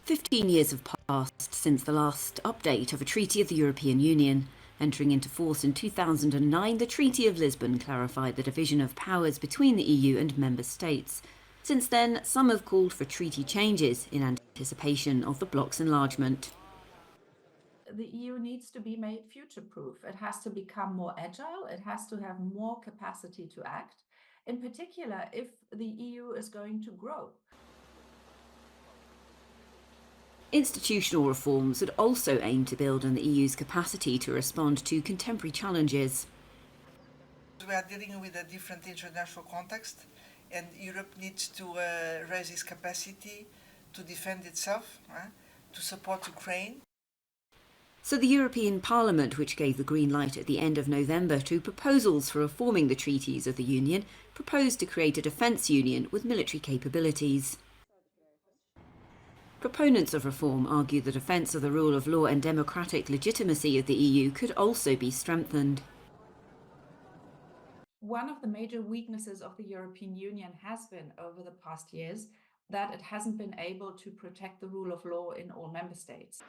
15 years have passed since the last update of a treaty of the European Union. Entering into force in 2009, the Treaty of Lisbon clarified the division of powers between the EU and member states. Since then, some have called for treaty changes in anticipation of the bloc's enlargement. The EU needs to be made future-proof. It has to become more agile. It has to have more capacity to act, in particular if the EU is going to grow. Institutional reforms would also aim to build on the EU's capacity to respond to contemporary challenges. We are dealing with a different international context, and Europe needs to raise its capacity to defend itself, to support Ukraine. So the European Parliament, which gave the green light at the end of November to proposals for reforming the treaties of the Union, proposed to create a defence union with military capabilities. Proponents of reform argue the defence of the rule of law and democratic legitimacy of the EU could also be strengthened. One of the major weaknesses of the European Union has been, over the past years, that it hasn't been able to protect the rule of law in all member states.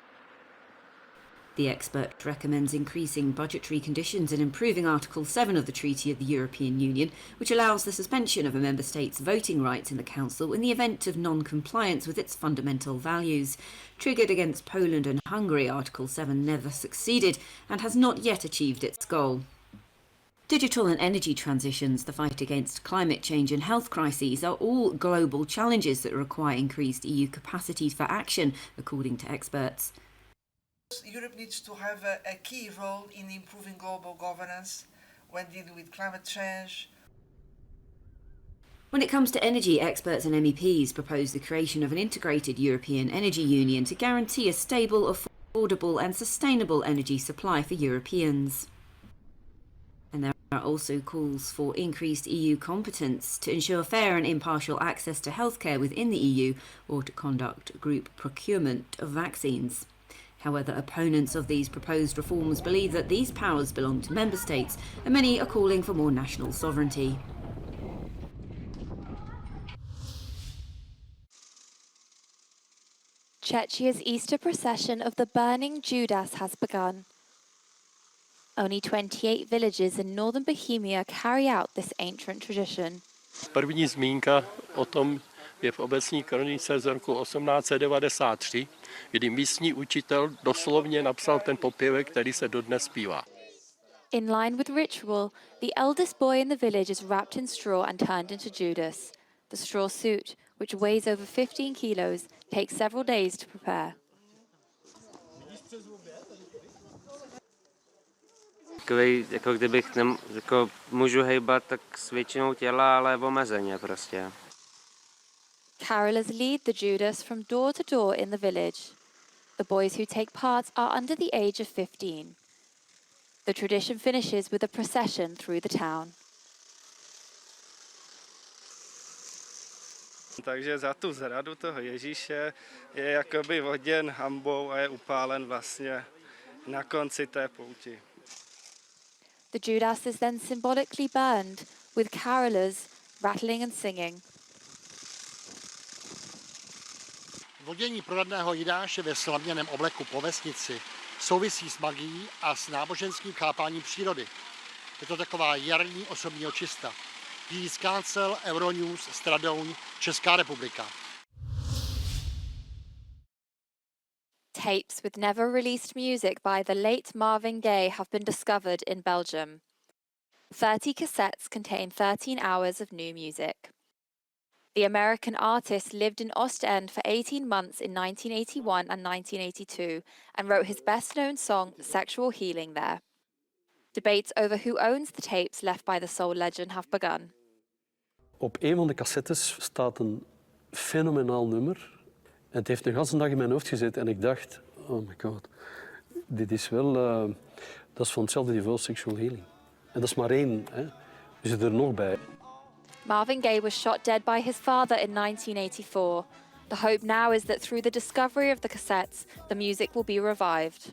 The expert recommends increasing budgetary conditions and improving Article 7 of the Treaty of the European Union, which allows the suspension of a member state's voting rights in the Council in the event of non-compliance with its fundamental values. Triggered against Poland and Hungary, Article 7 never succeeded and has not yet achieved its goal. Digital and energy transitions, the fight against climate change and health crises are all global challenges that require increased EU capacity for action, according to experts. Europe needs to have a key role in improving global governance when dealing with climate change. When it comes to energy, experts and MEPs propose the creation of an integrated European energy union to guarantee a stable, affordable and sustainable energy supply for Europeans. And there are also calls for increased EU competence to ensure fair and impartial access to healthcare within the EU or to conduct group procurement of vaccines. However, opponents of these proposed reforms believe that these powers belong to member states, and many are calling for more national sovereignty. Czechia's Easter procession of the Burning Judas has begun. Only 28 villages in northern Bohemia carry out this ancient tradition. První zmínka o tom je v obecní kronice z roku 1893, kdy místní učitel doslovně napsal ten popěvek, který se dodnes zpívá. In line with ritual, the eldest boy in the village is wrapped in straw and turned into Judas. The straw suit, which weighs over 15 kilos, takes several days to prepare. Takový, jako kdybych jako můžu hejbat tak s většinou těla, ale omezeně prostě. Carolers lead the Judas from door to door in the village. The boys who take part are under the age of 15. The tradition finishes with a procession through the town. Takže za tu zradu toho Ježíše je jakoby oděn hanbou a je upálen vlastně na konci té pouti. The Judas is then symbolically burned, with carolers rattling and singing. Vodění proradného Jidáše ve slaměném obleku po vesnici souvisí s magií a s náboženským chápáním přírody. Je to taková jarní osobní očista. Víc Káncel, Euronews, Stradouň, Česká republika. Tapes with never released music by the late Marvin Gaye have been discovered in Belgium. 30 cassettes contain 13 hours of new music. The American artist lived in Ostend for 18 months in 1981 and 1982 and wrote his best-known song, Sexual Healing, there. Debates over who owns the tapes left by the soul legend have begun. Op een van de cassettes staat een fenomenaal nummer. Het heeft een ganse dag in mijn hoofd gezeten en ik dacht, oh my god, dit is wel, dat is van hetzelfde niveau Sexual Healing. En dat is maar één, hè. We zitten er nog bij. Marvin Gaye was shot dead by his father in 1984. The hope now is that through the discovery of the cassettes, the music will be revived.